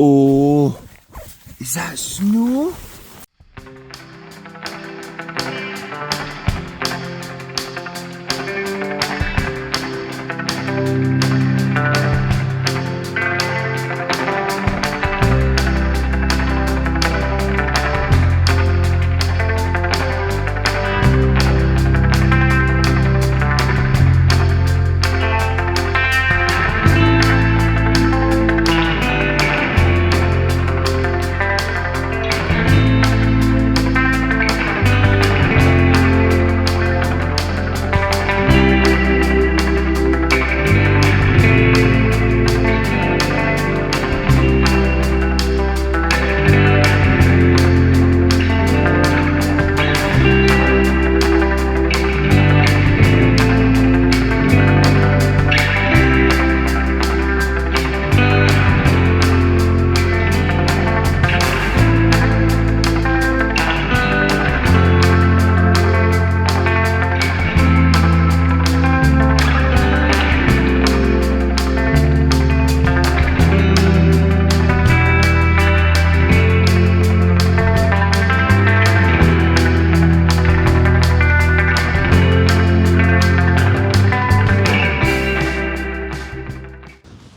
Oh, is that snow?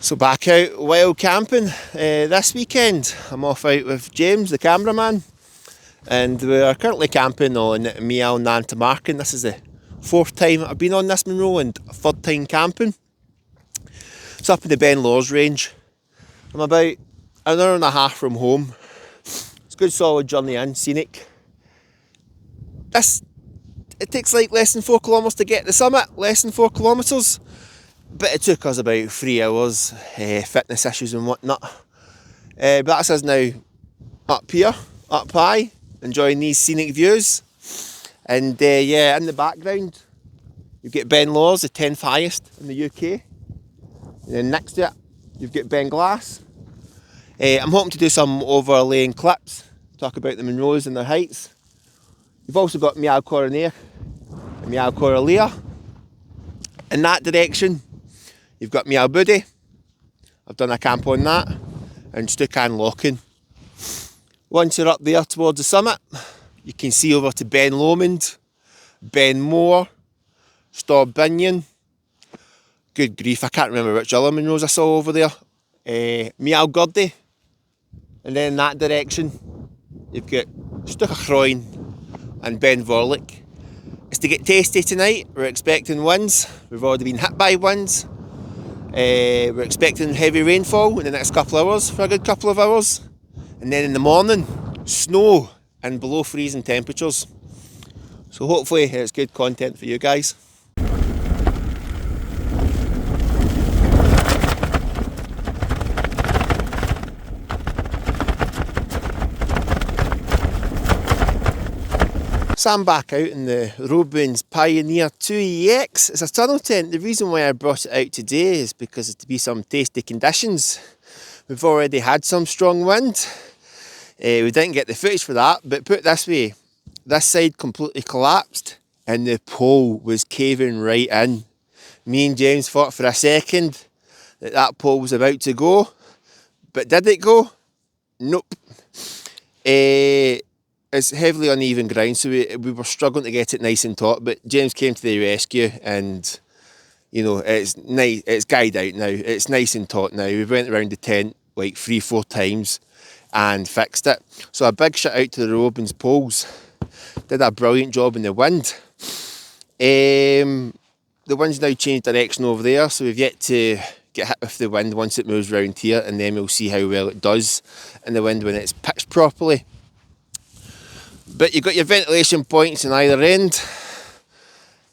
So back out wild camping this weekend. I'm off out with James, the cameraman, and we are currently camping on Meall Nan Tarmachan. This is the 4th time I've been on this munro and 3rd time camping. It's up in the Ben Lawes range. I'm about an hour and a half from home. It's a good solid journey in, scenic. It takes like less than 4 kilometres to get to the summit, less than 4 kilometres. But it took us about 3 hours, fitness issues and whatnot. But that's us now up here, up high, enjoying these scenic views. And yeah, in the background, you've got Ben Lawes, the 10th highest in the UK. And then next to it, you've got Ben Glass. I'm hoping to do some overlaying clips, talk about the munros and their heights. You've also got Meall Nan and Meall Nan. In that direction, you've got Meall Buddy. I've done a camp on that. And Stukan Lochin. Once you're up there towards the summit, you can see over to Ben Lomond, Ben Moor, Stob Binion. Good grief, I can't remember which other munros I saw over there. Meall Gurdy. And then in that direction, you've got Stuchachroin and Ben Vorlich. It's to get tasty tonight. We're expecting winds. We've already been hit by winds. We're expecting heavy rainfall in the next couple of hours for a good couple of hours. And then in the morning, snow and below freezing temperatures. So hopefully it's good content for you guys. So I'm back out in the Robins Pioneer 2EX. It's a tunnel tent. The reason why I brought it out today is because it's to be some tasty conditions. We've already had some strong wind. We didn't get the footage for that, but put it this way, this side completely collapsed and the pole was caving right in. Me and James thought for a second that pole was about to go, but did it go? Nope. It's heavily uneven ground, so we were struggling to get it nice and taut, but James came to the rescue and, you know, it's nice, it's guyed out now, it's nice and taut now. We went around the tent like 3-4 times and fixed it. So a big shout out to the Robins poles. Did a brilliant job in the wind. The wind's now changed direction over there, so we've yet to get hit with the wind once it moves around here, and then we'll see how well it does in the wind when it's pitched properly. But you've got your ventilation points on either end.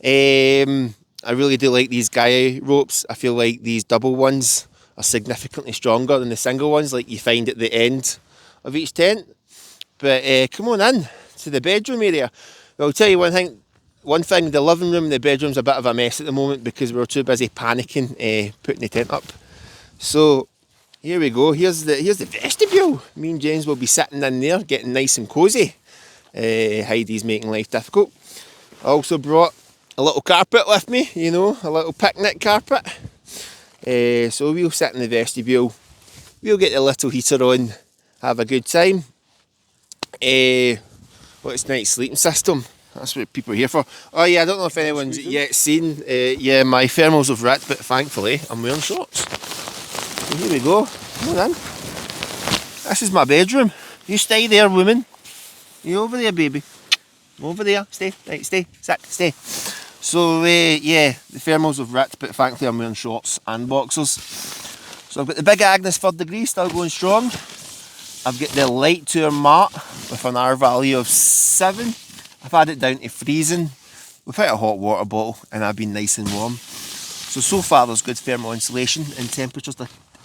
I really do like these Gaia ropes. I feel like these double ones are significantly stronger than the single ones like you find at the end of each tent. But come on in to the bedroom area. I'll tell you one thing, the living room and the bedroom's a bit of a mess at the moment because we're too busy panicking putting the tent up. So here we go, here's the vestibule. Me and James will be sitting in there getting nice and cosy. Heidi's making life difficult. I also brought a little carpet with me, you know, a little picnic carpet. So we'll sit in the vestibule we'll get the little heater on, have a good time. What's night's sleeping system? That's what people are here for. Oh yeah, I don't know if anyone's yet seen, yeah, my thermals have ripped, but thankfully I'm wearing shorts. So here we go, come on in. This is my bedroom. You stay there, woman. You over there, baby. Over there, stay, right, stay, sit, stay. So yeah, the thermals have ripped, but thankfully I'm wearing shorts and boxers. So I've got the big Agnes 3rd degree still going strong. I've got the light tour mat with an R value of 7. I've had it down to freezing without a hot water bottle, and I've been nice and warm. So far there's good thermal insulation, and temperatures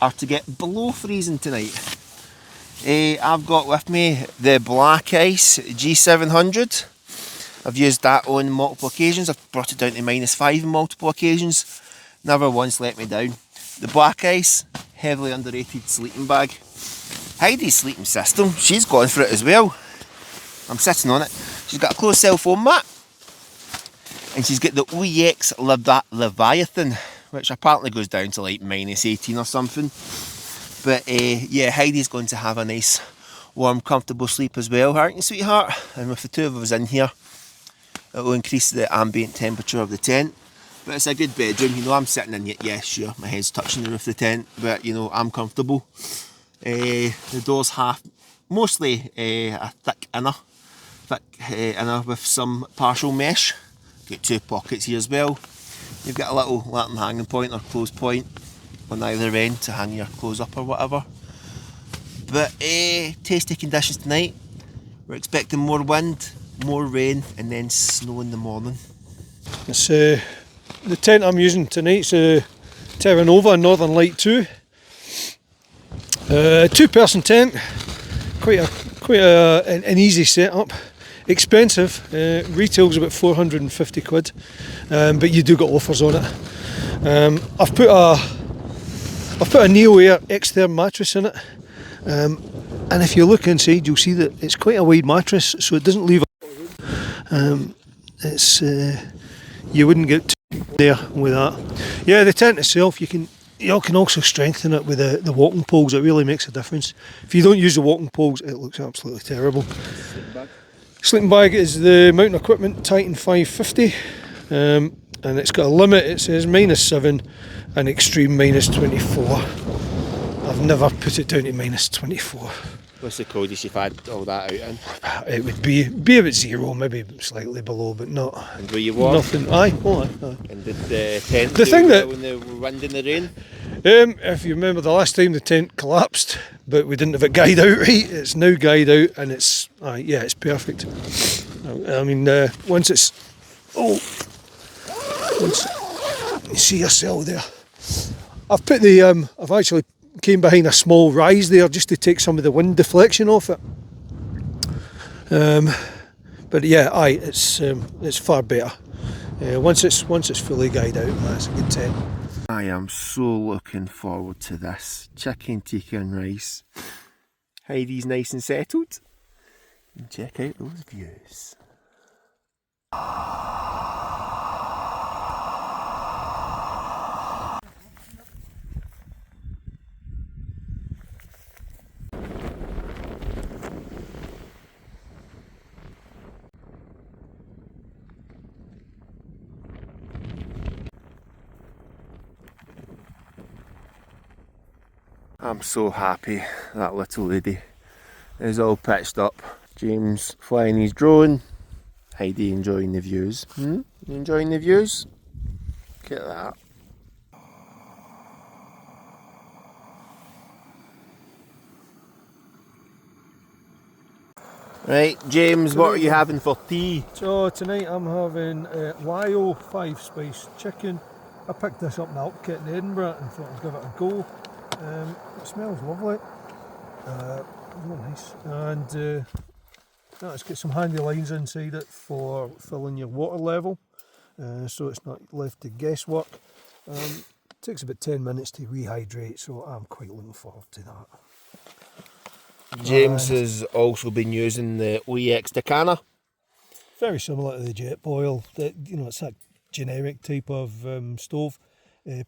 are to get below freezing tonight. I've got with me the Black Ice G700. I've used that on multiple occasions. I've brought it down to -5 on multiple occasions. Never once let me down. The Black Ice, heavily underrated sleeping bag. Heidi's sleeping system, she's gone for it as well. I'm sitting on it. She's got a closed cell foam mat. And she's got the OEX Leviathan, which apparently goes down to like -18 or something. But yeah, Heidi's going to have a nice, warm, comfortable sleep as well, aren't you, sweetheart? And with the two of us in here, it will increase the ambient temperature of the tent. But it's a good bedroom. You know, I'm sitting in it, yeah, sure, my head's touching the roof of the tent, but you know, I'm comfortable. The door's mostly a thick inner with some partial mesh. Got 2 pockets here as well. You've got a little lantern hanging point or close point on either end to hang your clothes up or whatever. But tasty conditions tonight. We're expecting more wind, more rain, and then snow in the morning. It's the tent I'm using tonight's a Terra Nova Northern Light 2. 2-person tent, quite an easy setup. Expensive, retails about 450 quid, but you do get offers on it. I've put a Neo Air X-Therm mattress in it, and if you look inside you'll see that it's quite a wide mattress, so it doesn't leave it's you wouldn't get there with that. Yeah, the tent itself, you can also strengthen it with the walking poles. It really makes a difference. If you don't use the walking poles, it looks absolutely terrible. Sleeping bag is the Mountain Equipment Titan 550, and it's got a limit. It says -7 and extreme -24. I've never put it down to -24. What's the coldest you've had all that out in? It would be about 0, maybe slightly below, but not. And were you warm? Nothing. Aye. And did the tent the thing that when the wind and the rain? If you remember the last time the tent collapsed, but we didn't have it guyed out right. It's now guyed out, and it's yeah, it's perfect. I mean, once you see yourself there, I've put I've actually came behind a small rise there just to take some of the wind deflection off it. But yeah, it's far better. Once it's fully guyed out, that's a good tent. I am so looking forward to this. Chicken tikka and rice. Heidi's nice and settled. And check out those views. I'm so happy that little lady is all pitched up. James flying his drone. Heidi enjoying the views. You enjoying the views? Look at that. Right, James, what are you having for tea? So tonight I'm having Lyo 5-spice chicken. I picked this up in the Alp kit in Edinburgh and thought I'd give it a go. It smells lovely, really nice, and it's got some handy lines inside it for filling your water level, so it's not left to guesswork. It takes about 10 minutes to rehydrate, so I'm quite looking forward to that. James has also been using the OEX Decana. Very similar to the jet boil. It's that generic type of stove.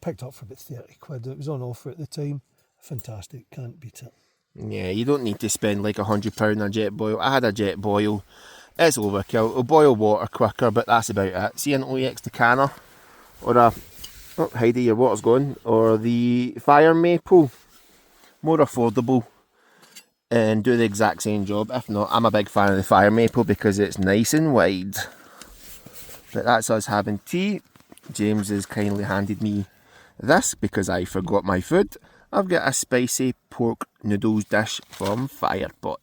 Picked up for about 30 quid. It was on offer at the time. fantastic, can't beat it. Yeah, you don't need to spend like £100 on a jet boil. I had a jet boil. It's overkill. It'll boil water quicker, but that's about it. See an OEX Decana or a Heidi, your water's gone, or the Fire Maple, more affordable and do the exact same job. If not, I'm a big fan of the Fire Maple because it's nice and wide. But that's us having tea. James has kindly handed me this because I forgot my food. I've got a spicy pork noodles dish from Firepot.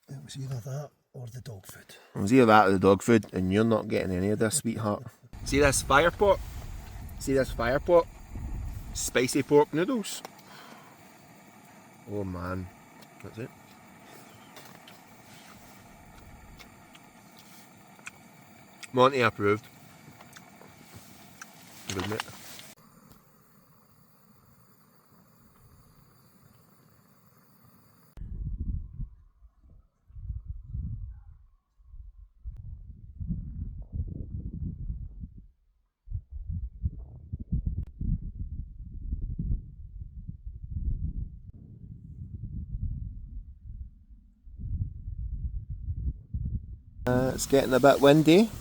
It was either that or the dog food. It was either that or the dog food, and you're not getting any of this, sweetheart. See this Firepot? See this Firepot? Spicy pork noodles. Oh man, that's it. Monty approved. Good, mate. It's getting a bit windy,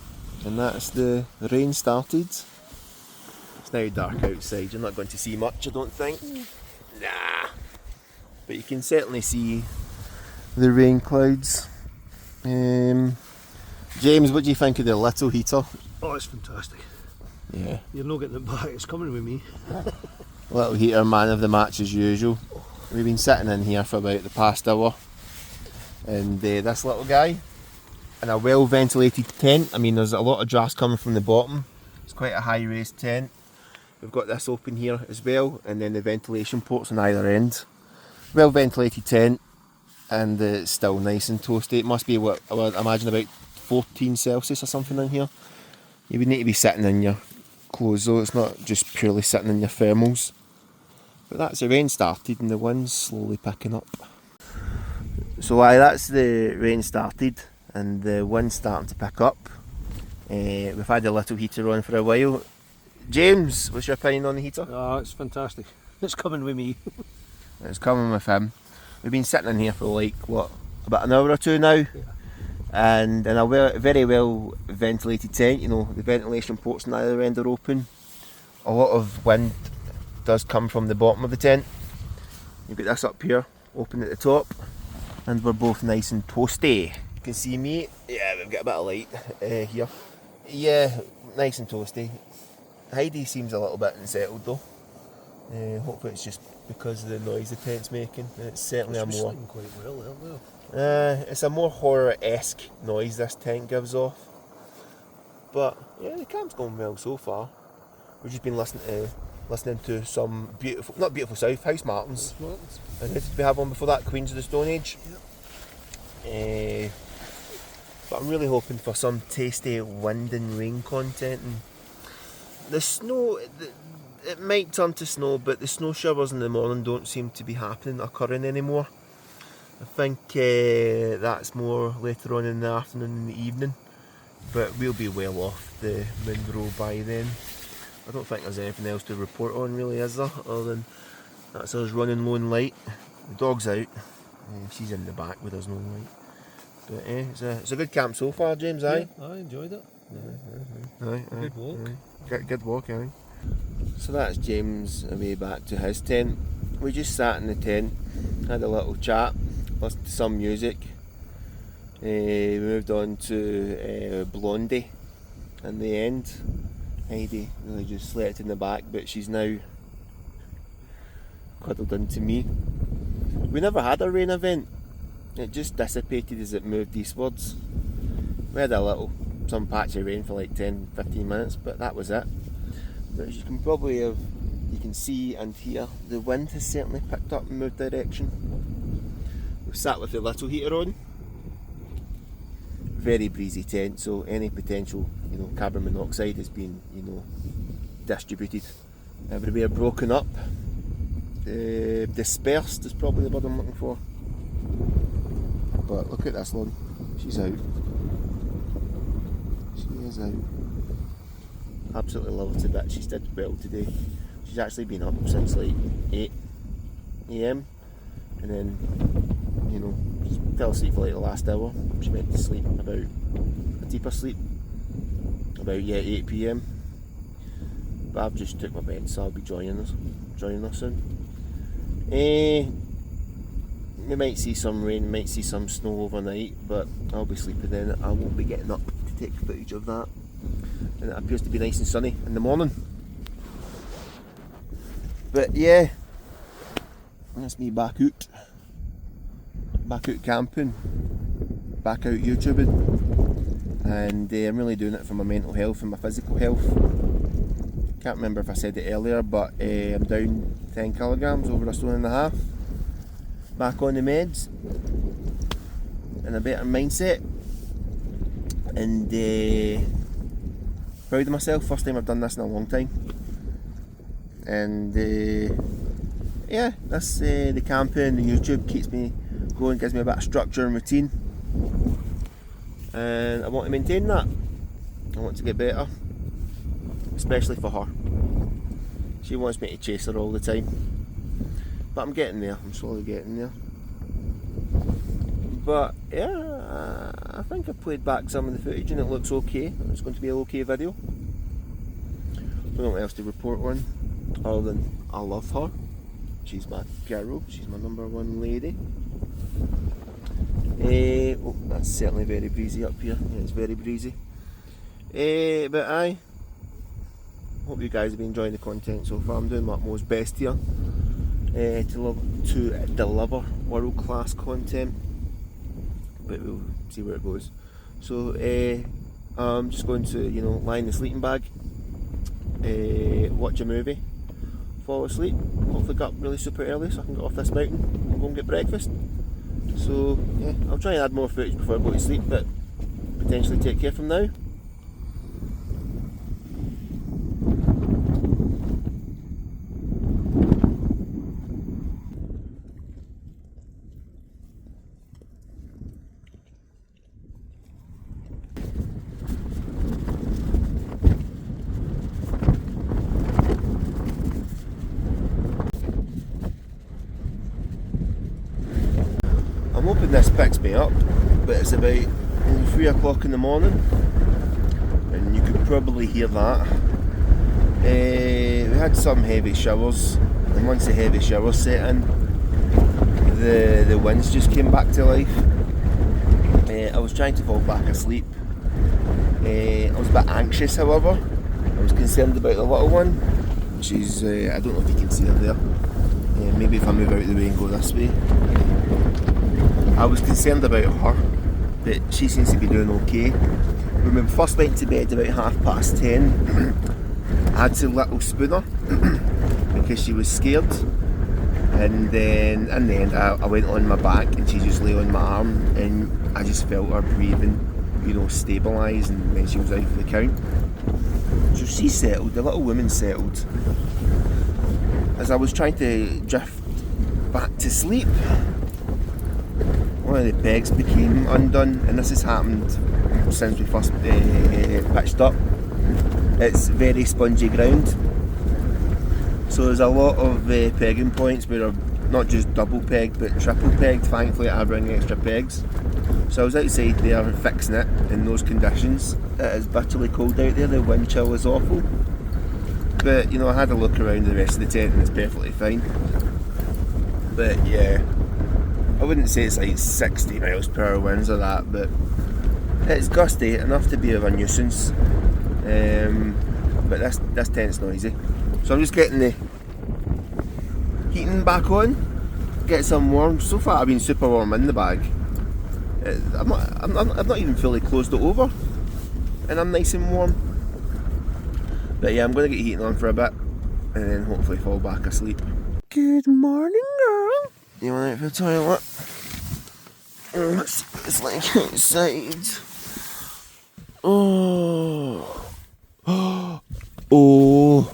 and that's the rain started. It's now dark outside, you're not going to see much, I don't think. Nah. But you can certainly see the rain clouds. James, what do you think of the little heater? Oh, it's fantastic. Yeah. You're not getting it back, it's coming with me. Little heater, man of the match as usual. We've been sitting in here for about the past hour. And this little guy, in a well ventilated tent. I mean, there's a lot of drafts coming from the bottom. It's quite a high raised tent. We've got this open here as well, and then the ventilation ports on either end. Well ventilated tent, and it's still nice and toasty. It must be, what I would imagine, about 14 Celsius or something in here. You would need to be sitting in your clothes though, it's not just purely sitting in your thermals. But that's the rain started and the wind's slowly picking up. So that's the rain started and the wind's starting to pick up. We've had the little heater on for a while. James, what's your opinion on the heater? Oh, it's fantastic. It's coming with me. It's coming with him. We've been sitting in here for like, what, about an hour or two now? Yeah. And in a very well ventilated tent, you know, the ventilation ports on either end are open. A lot of wind does come from the bottom of the tent. You've got this up here, open at the top, and we're both nice and toasty. You can see me, yeah, we've got a bit of light here. Yeah, nice and toasty. Heidi seems a little bit unsettled though. Hopefully it's just because of the noise the tent's making. It's certainly a more... quite well, aren't they? it's a more horror-esque noise this tent gives off. But yeah, the camp's going well so far. We've just been listening to some beautiful, not Beautiful South, House Martins. And did we have one before that, Queens of the Stone Age? Yep. But I'm really hoping for some tasty wind and rain content. And the snow, it might turn to snow, but the snow showers in the morning don't seem to be occurring anymore. I think that's more later on in the afternoon and the evening, but we'll be well off the munro by then. I don't think there's anything else to report on really, is there, other than that's us running low and light. The dog's out, she's in the back with us no light. But it's a good camp so far, James, aye? Yeah, I enjoyed it. Aye, Good walk. Good walk, aye. So that's James away back to his tent. We just sat in the tent, had a little chat, listened to some music. We moved on to Blondie in the end. Heidi really just slept in the back, but she's now cuddled into me. We never had a rain event. It just dissipated as it moved eastwards. We had some patch of rain for like 10-15 minutes, but that was it. But as you can see and hear, the wind has certainly picked up and moved direction. We've sat with the little heater on. Very breezy tent, so any potential, carbon monoxide has been, distributed everywhere, broken up, dispersed is probably the word I'm looking for. But look at this one, she's out. She is out. Absolutely love her to bits. She's did well today. She's actually been up since like 8 a.m. and then, you know, just fell asleep for like the last hour. She went to sleep about a deeper sleep about 8 p.m. But I've just took my bed, so I'll be joining us soon. We might see some rain, might see some snow overnight, but I'll be sleeping then. I won't be getting up to take footage of that. And it appears to be nice and sunny in the morning. But yeah, that's me back out camping, back out YouTubing, and I'm really doing it for my mental health and my physical health. Can't remember if I said it earlier, but I'm down 10 kilograms, over a stone and a half. Back on the meds, in a better mindset, and proud of myself. First time I've done this in a long time, and yeah, that's the camping, the YouTube keeps me going, gives me a bit of structure and routine, and I want to maintain that. I want to get better, especially for her. She wants me to chase her all the time, but I'm getting there. I'm slowly getting there. But yeah, I think I played back some of the footage and it looks okay. It's going to be an okay video. Don't know what else to report on, other than I love her. She's my girl. She's my number one lady. Oh, that's certainly very breezy up here. Yeah, it's very breezy. But I hope you guys have been enjoying the content so far. I'm doing my utmost best here to deliver world-class content, but we'll see where it goes. So I'm just going to, you know, lie in the sleeping bag, watch a movie, fall asleep, hopefully get up really super early so I can get off this mountain and go and get breakfast. So yeah, I'll try and add more footage before I go to sleep, but potentially take care from now. I'm hoping this picks me up, but it's about 3 o'clock in the morning, and you could probably hear that. We had some heavy showers, and once the heavy showers set in, the winds just came back to life. I was trying to fall back asleep. I was a bit anxious, however. I was concerned about the little one. She's, I don't know if you can see her there. Maybe if I move out of the way and go this way. I was concerned about her, but she seems to be doing okay. When we first went to bed about 10:30, I had to little spoon her because she was scared. And then in the end I went on my back and she just lay on my arm, and I just felt her breathing, you know, stabilise, and then she was out for the count. So she settled, the little woman settled. As I was trying to drift back to sleep, one of the pegs became undone, and this has happened since we first pitched up. It's very spongy ground, so there's a lot of pegging points where are not just double pegged but triple pegged. Thankfully I bring extra pegs, so I was outside there fixing it in those conditions. It is bitterly cold out there, the wind chill is awful, but you know, I had a look around the rest of the tent and it's perfectly fine. But yeah, I wouldn't say it's like 60 miles per hour winds or that, but it's gusty enough to be of a nuisance. But this tent's noisy, so I'm just getting the heating back on, get some warm. So far I've been super warm in the bag. I've not even fully closed it over, and I'm nice and warm. But yeah, I'm going to get heating on for a bit, and then hopefully fall back asleep. Good morning, girl. You want out for the toilet? Let's see what it's like outside. Oh. Oh.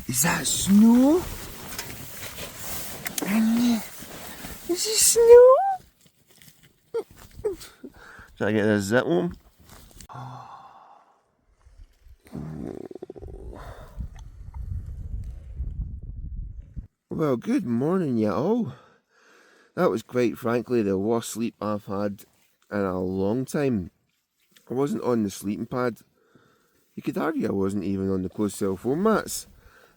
Is that snow? Is it snow? Should I get this zip on? Well, good morning, you all. That was quite frankly the worst sleep I've had in a long time. I wasn't on the sleeping pad. You could argue I wasn't even on the closed cell foam mats.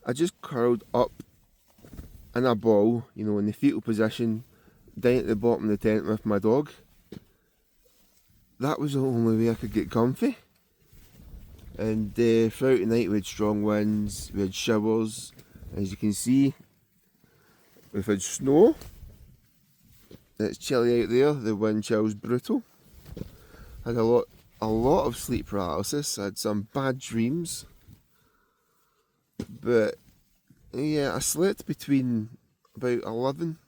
I just curled up in a ball, in the fetal position, down at the bottom of the tent with my dog. That was the only way I could get comfy. And throughout the night we had strong winds, we had showers. As you can see, we've had snow. It's chilly out there, the wind chill's brutal. Had a lot of sleep paralysis, I had some bad dreams. But yeah, I slept between about 11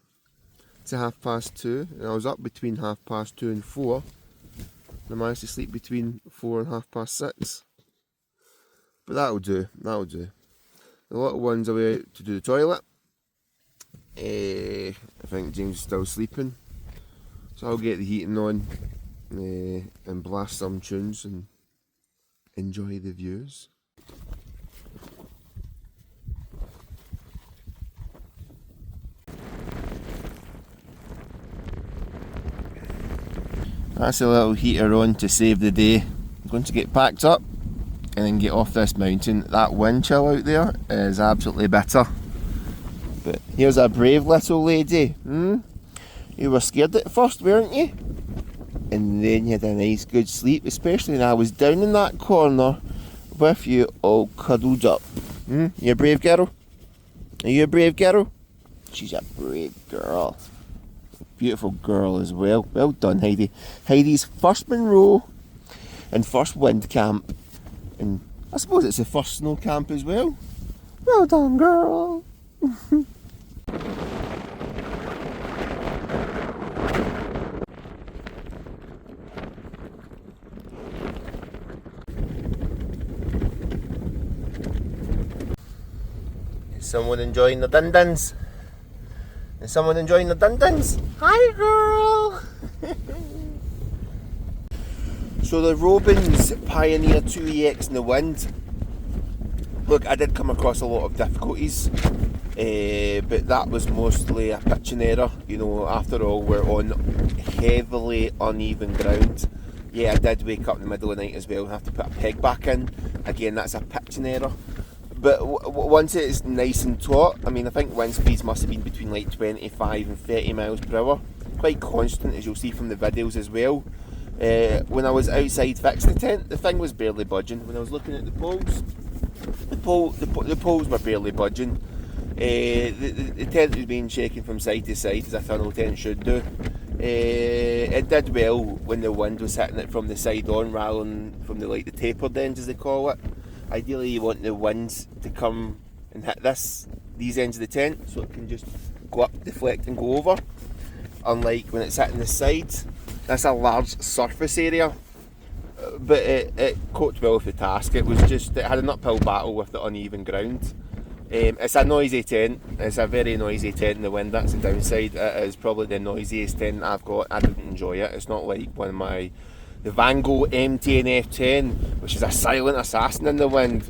to 2:30, and I was up between 2:30 and 4. And I managed to sleep between 4 and 6:30. But that'll do. The little one's away out to do the toilet. I think James is still sleeping, so I'll get the heating on and blast some tunes and enjoy the views. That's a little heater on to save the day. I'm going to get packed up and then get off this mountain. That wind chill out there is absolutely bitter. But here's a brave little lady. You were scared at first, weren't you? And then you had a nice good sleep, especially when I was down in that corner with you all cuddled up. You a brave girl? Are you a brave girl? She's a brave girl. Beautiful girl as well. Well done, Heidi. Heidi's first munro and first wind camp. And I suppose it's the first snow camp as well. Well done, girl. Is someone enjoying the dun-duns? Is someone enjoying the dun-duns? Hi, girl! So the Robins Pioneer 2EX in the wind. Look, I did come across a lot of difficulties, but that was mostly a pitching error. After all, we're on heavily uneven ground. Yeah, I did wake up in the middle of the night as well and have to put a peg back in. Again, that's a pitching error. But once it's nice and taut, I think wind speeds must have been between like 25 and 30 miles per hour. Quite constant, as you'll see from the videos as well. When I was outside fixing the tent, the thing was barely budging. When I was looking at the poles, the poles were barely budging. The tent was being shaken from side to side, as a funnel tent should do. It did well when the wind was hitting it from the side on, rather than from the tapered ends, as they call it. Ideally, you want the wind to come and hit these ends of the tent, so it can just go up, deflect and go over. Unlike when it's hitting the side, that's a large surface area, but it coped well with the task. It had an uphill battle with the uneven ground. It's a noisy tent. It's a very noisy tent in the wind. That's the downside. It is probably the noisiest tent I've got. I didn't enjoy it. It's not like the Vango MTN F10, which is a silent assassin in the wind.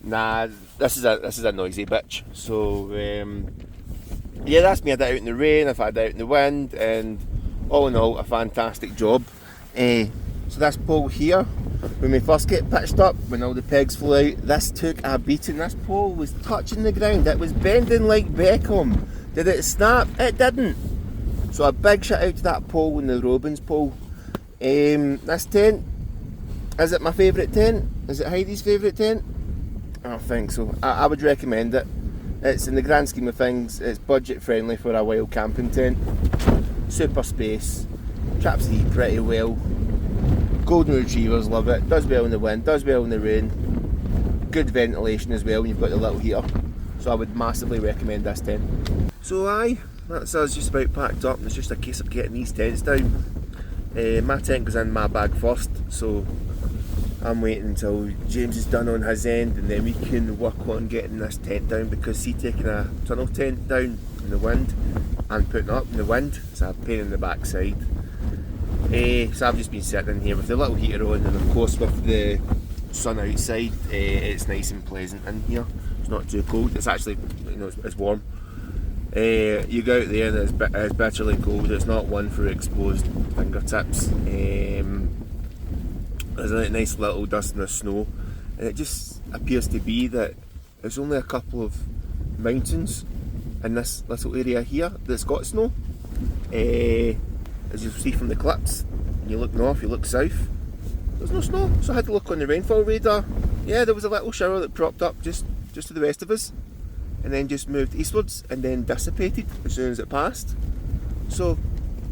Nah, this is a noisy bitch. So yeah, that's me. I did it out in the rain, I've had it out in the wind, and all in all, a fantastic job. So this pole here, when we first get pitched up, when all the pegs flew out, this took a beating. This pole was touching the ground. It was bending like Beckham. Did it snap? It didn't. So a big shout out to that pole and the Robins pole. This tent, is it my favourite tent? Is it Heidi's favourite tent? I don't think so. I would recommend it. It's, in the grand scheme of things, it's budget friendly for a wild camping tent. Super space, traps the heat pretty well. Golden retrievers love it. Does well in the wind, does well in the rain. Good ventilation as well when you've got the little heater. So I would massively recommend this tent. So that's us just about packed up. It's just a case of getting these tents down. My tent goes in my bag first, so I'm waiting until James is done on his end, and then we can work on getting this tent down, because taking a tunnel tent down in the wind and putting it up in the wind, it's a pain in the backside. So I've just been sitting in here with the little heater on, and of course with the sun outside, it's nice and pleasant in here. It's not too cold. It's actually, it's warm. You go out there and it's bitterly cold. It's not one for exposed fingertips. There's a nice little dusting of snow, and it just appears to be that there's only a couple of mountains in this little area here that's got snow. As you'll see from the clips, and you look north, you look south, there's no snow. So I had to look on the rainfall radar. Yeah, there was a little shower that propped up just to the west of us, and then just moved eastwards and then dissipated as soon as it passed. So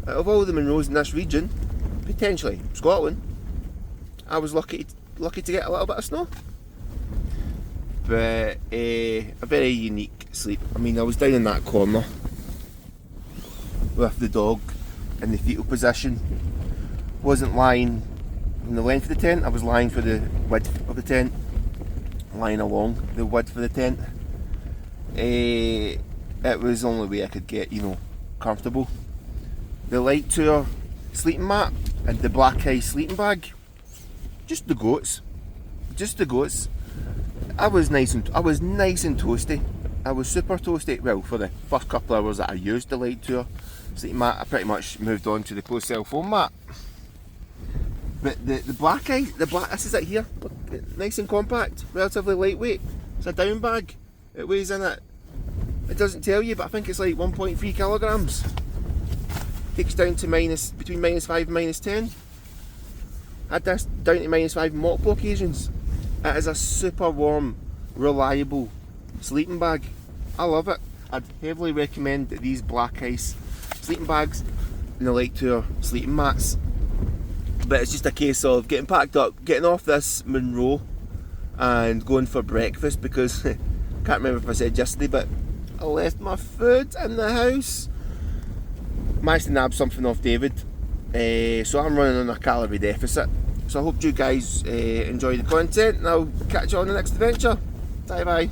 out of all the Munros in this region, potentially Scotland, I was lucky to get a little bit of snow. But a very unique sleep. I mean, I was down in that corner with the dog in the fetal position. Wasn't lying in the length of the tent, I was lying for the width of the tent, lying along the width of the tent. It was the only way I could get, comfortable. The light tour sleeping mat and the black ice sleeping bag, just the goats. I was nice and toasty. I was super toasty. Well, for the first couple of hours that I used the light tour sleeping mat, I pretty much moved on to the closed cell foam mat. But the black ice, this is it here, nice and compact, relatively lightweight. It's a down bag. It weighs in it. It doesn't tell you, but I think it's like 1.3 kilograms. Takes down to between -5 and -10. Had this down to -5 on multiple occasions. It is a super warm, reliable sleeping bag. I love it. I'd heavily recommend these black ice sleeping bags and the light tour sleeping mats. But it's just a case of getting packed up, getting off this Munro and going for breakfast, because I can't remember if I said yesterday, but I left my food in the house. Managed to nab something off David, so I'm running on a calorie deficit. So I hope you guys enjoy the content, and I'll catch you on the next adventure. Bye bye.